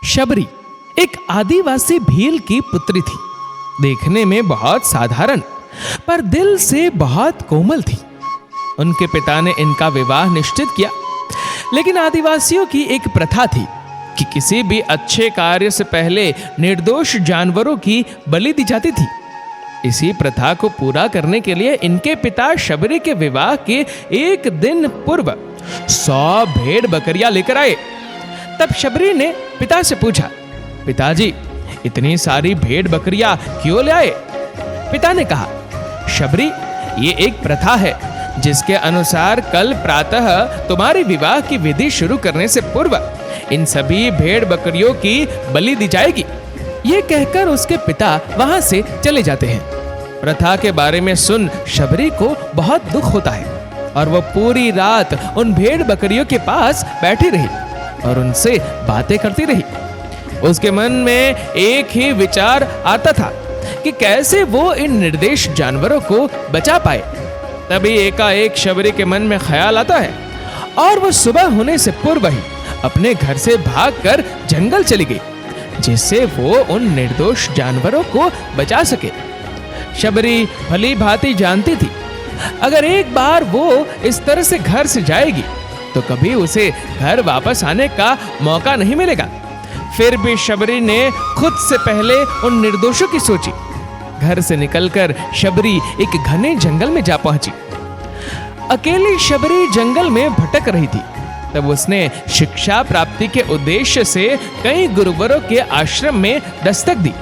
शबरी एक आदिवासी भील की पुत्री थी। देखने में बहुत साधारण पर दिल से बहुत कोमल थी। उनके पिता ने इनका विवाह निश्चित किया, लेकिन आदिवासियों की एक प्रथा थी कि किसी भी अच्छे कार्य से पहले निर्दोष जानवरों की बलि दी जाती थी। इसी प्रथा को पूरा करने के लिए इनके पिता शबरी के विवाह के एक दिन पूर्व 100 भेड़ बकरियां लेकर आए। तब शबरी ने पिता से पूछा, पिताजी इतनी सारी भेड़ बकरियां क्यों ले आए? पिता ने कहा, शबरी ये एक प्रथा है जिसके अनुसार कल प्रातः तुम्हारे विवाह की विधि शुरू करने से पूर्व इन सभी भेड़ बकरियों की बलि दी जाएगी। ये कहकर उसके पिता वहां से चले जाते हैं। प्रथा के बारे में सुन शबरी को बहुत दुख होता है और वह पूरी रात उन भेड़ बकरियों के पास बैठी रही और उनसे बातें करती रही। उसके मन में एक ही विचार आता था कि कैसे वो इन निर्दोष जानवरों को बचा पाए। तभी एकाएक शबरी के मन में ख्याल आता है और वो सुबह होने से पूर्व ही अपने घर से भागकर जंगल चली गई, जिससे वो उन निर्दोष जानवरों को बचा सके। शबरी भली भांति जानती थी, अगर एक बार वो इस तरह से घर से जाएगी तो कभी उसे घर वापस आने का मौका नहीं मिलेगा। फिर भी शबरी ने खुद से पहले उन निर्दोषों की सोची। घर से निकलकर शबरी एक घने जंगल में जा पहुंची। अकेली शबरी जंगल में भटक रही थी। तब उसने शिक्षा प्राप्ति के उद्देश्य से कई गुरुवरों के आश्रम में दस्तक दी,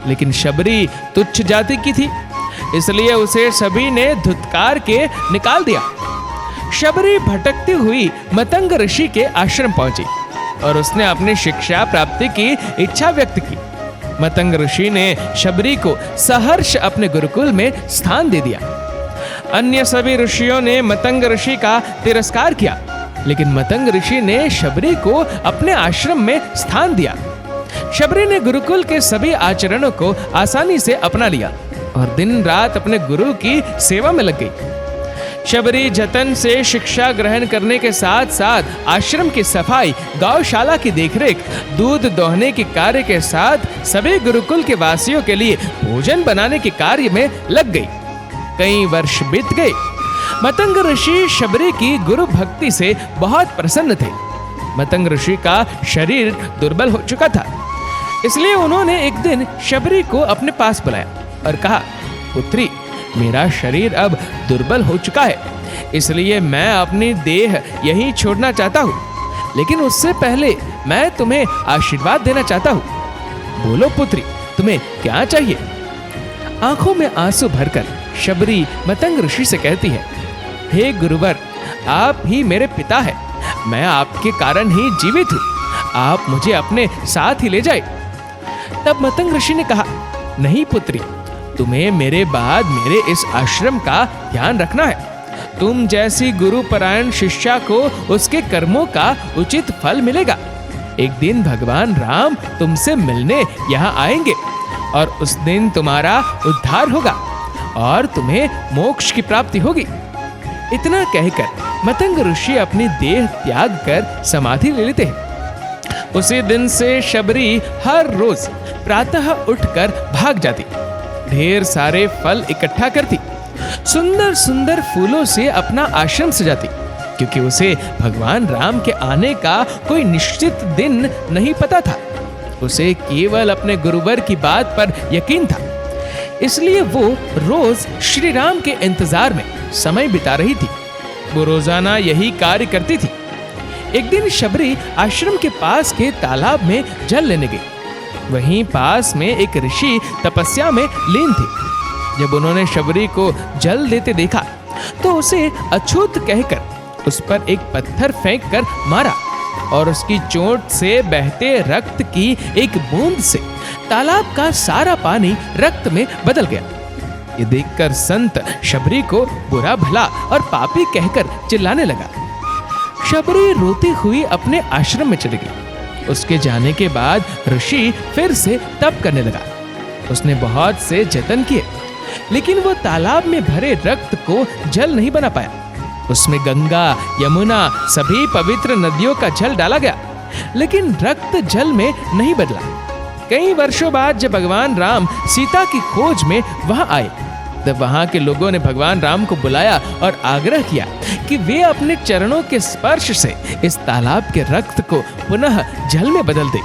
लेकिन शबरी तुच्छ जाति की थी, इसलिए उसे सभी ने धुतकार के निकाल दिया। शबरी भटकती हुई मतंग ऋषि के आश्रम पहुंची और उसने अपनी शिक्षा प्राप्ति की इच्छा व्यक्त की। मतंग ऋषि ने शबरी को सहर्ष अपने गुरुकुल में स्थान दे दिया। अन्य सभी ऋषियों ने मतंग ऋषि का तिरस्कार किया, लेकिन मतंग ऋषि ने शबरी को अपने आश्रम में स्थान दिया। शबरी ने गुरुकुल के सभी आचरणों को आसानी से अपना लिया और दिन रात अपने गुरु की सेवा में लग गई। शबरी जतन से शिक्षा ग्रहण करने के साथ साथ आश्रम की सफाई, गौशाला की देखरेख, दूध दोहने के कार्य के साथ सभी गुरुकुल के वासियों के लिए भोजन बनाने के कार्य में लग गई। कई वर्ष बीत गए। मतंग ऋषि शबरी की गुरु भक्ति से बहुत प्रसन्न थे। मतंग ऋषि का शरीर दुर्बल हो चुका था, इसलिए उन्होंने एक दिन शबरी को अपने पास बुलाया और कहा, पुत्री मेरा शरीर अब दुर्बल हो चुका है, इसलिए मैं अपनी देह यहीं छोड़ना चाहता हूँ, लेकिन उससे पहले मैं तुम्हें आशीर्वाद देना चाहता हूँ। बोलो पुत्री, तुम्हें क्या चाहिए? आंखों में आंसू भरकर शबरी मतंग ऋषि से कहती है, हे गुरुवर, आप ही मेरे पिता हैं, मैं आपके कारण ही जीवित हूँ, आप मुझे अपने साथ ही ले जाए। तब मतंग ऋषि ने कहा, नहीं पुत्री, तुम्हें मेरे बाद मेरे इस आश्रम का ध्यान रखना है। तुम जैसी गुरुपरायण शिष्या को उसके कर्मों का उचित फल मिलेगा। एक दिन भगवान राम तुमसे मिलने यहाँ आएंगे और उस दिन तुम्हारा उद्धार होगा और तुम्हें मोक्ष की प्राप्ति होगी। इतना कहकर मतंग ऋषि अपनी देह त्याग कर समाधि ले लेते हैं। उसी दिन से शबरी हर रोज प्रातः उठकर भाग जाती, ढेर सारे फल इकट्ठा करती, सुंदर सुंदर फूलों से अपना आश्रम सजाती, क्योंकि उसे भगवान राम के आने का कोई निश्चित दिन नहीं पता था। उसे केवल अपने गुरुवर की बात पर यकीन था, इसलिए वो रोज श्री राम के इंतजार में समय बिता रही थी। वो रोजाना यही कार्य करती थी। एक दिन शबरी आश्रम के पास के तालाब में जल लेने गई। वहीं पास में एक ऋषि तपस्या में लीन थे। जब उन्होंने शबरी को जल देते देखा तो उसे अछूत कहकर उस पर एक पत्थर फेंक कर मारा और उसकी चोट से बहते रक्त की एक बूंद से तालाब का सारा पानी रक्त में बदल गया। ये देखकर संत शबरी को बुरा भला और पापी कहकर चिल्लाने लगा। शबरी रोती हुई अपने आश्रम में चली गई। उसके जाने के बाद ऋषि फिर से तप करने लगा। उसने बहुत से जतन किए, लेकिन वो तालाब में भरे रक्त को जल नहीं बना पाया। उसमें गंगा, यमुना, सभी पवित्र नदियों का जल डाला गया, लेकिन रक्त जल में नहीं बदला। कई वर्षों बाद जब भगवान राम सीता की खोज में वहां आए, तब वहां के लोगों ने भगवान राम को बुलाया और आग्रह किया कि वे अपने चरणों के स्पर्श से इस तालाब के रक्त को पुनः जल में बदल दे।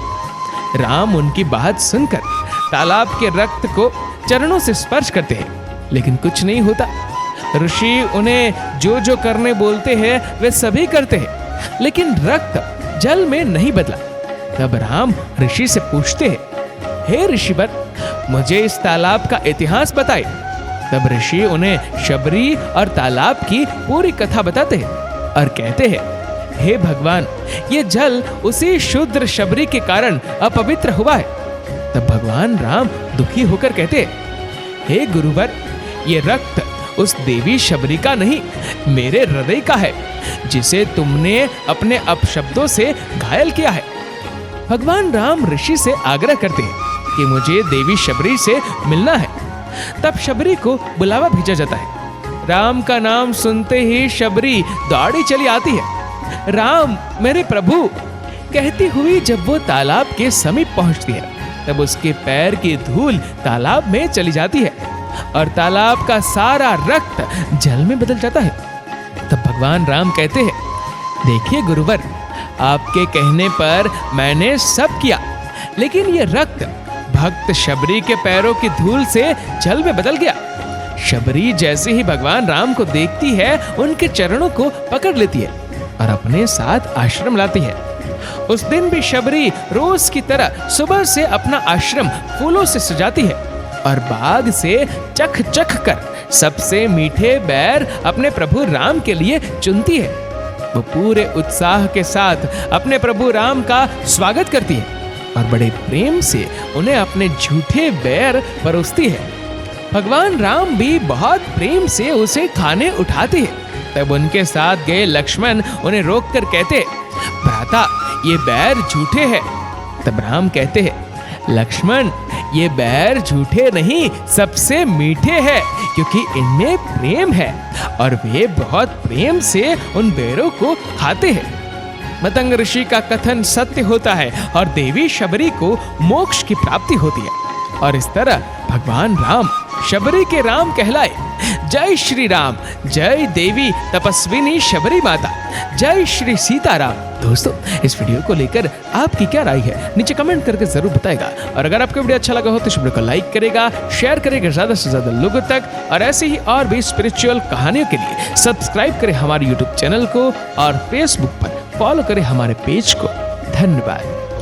राम उनकी बात सुनकर तालाब के रक्त को चरणों से स्पर्श करते हैं, लेकिन कुछ नहीं होता। ऋषि उन्हें जो जो करने बोलते हैं वे सभी करते हैं, लेकिन रक्त जल में नहीं बदला। तब राम ऋषि से पूछते हैं, हे ऋषिवर, मुझे इस तालाब का इतिहास बताए। तब ऋषि उन्हें शबरी और तालाब की पूरी कथा बताते हैं और कहते हैं, हे भगवान, ये जल उसी शूद्र शबरी के कारण अपवित्र हुआ है। तब भगवान राम दुखी होकर कहते हैं, हे गुरुवर, ये रक्त उस देवी शबरी का नहीं, मेरे हृदय का है, जिसे तुमने अपने अपशब्दों से घायल किया है। भगवान राम ऋषि से आग्रह करते हैं कि मुझे देवी शबरी से मिलना है। तब शबरी को बुलावा भेजा जाता है। राम का नाम सुनते ही शबरी दौड़ी चली आती है। राम, मेरे प्रभु, कहती हुई जब वो तालाब के समीप पहुंचती है, तब उसके पैर की धूल तालाब में चली जाती है और तालाब का सारा रक्त जल में बदल जाता है। तब भगवान राम कहते हैं, देखिए गुरुवर, आपके कहने पर मैंने सब किया, लेकिन ये रक्त भक्त शबरी के पैरों की धूल से जल में बदल गया। शबरी जैसे ही भगवान राम को देखती है, उनके चरणों को पकड़ लेती है और अपने साथ आश्रम लाती है। उस दिन भी शबरी रोज की तरह सुबह से अपना आश्रम फूलों से सजाती है और बाग से चख चख कर सबसे मीठे बैर अपने प्रभु राम के लिए चुनती है। वो पूरे उत्साह के साथ अपने प्रभु राम का स्वागत करती है और बड़े प्रेम से उन्हें अपने झूठे बैर परोसती है। भगवान राम भी बहुत प्रेम से उसे खाने उठाते हैं। तब उनके साथ गए लक्ष्मण उन्हें रोककर कहते, भ्राता, ये बैर झूठे हैं। तब राम कहते हैं, लक्ष्मण, ये बैर झूठे नहीं, सबसे मीठे हैं, क्योंकि इनमें प्रेम है और वे बहुत प्रेम से उन बैरों को खाते हैं। मतंग ऋषि का कथन सत्य होता है और देवी शबरी को मोक्ष की प्राप्ति होती है और इस तरह भगवान राम शबरी के राम कहलाए। जय श्री राम, जय देवी तपस्विनी शबरी माता, जय श्री सीताराम। दोस्तों, इस वीडियो को लेकर आपकी क्या राय है, नीचे कमेंट करके जरूर बताएगा। और अगर आपको वीडियो अच्छा लगा हो तो इस वीडियो को लाइक करेगा, शेयर करेगा ज्यादा से ज्यादा लोगों तक, और ऐसे ही और भी स्पिरिचुअल कहानियों के लिए सब्सक्राइब करें हमारे यूट्यूब चैनल को और फेसबुक पर फॉलो करें हमारे पेज को। धन्यवाद।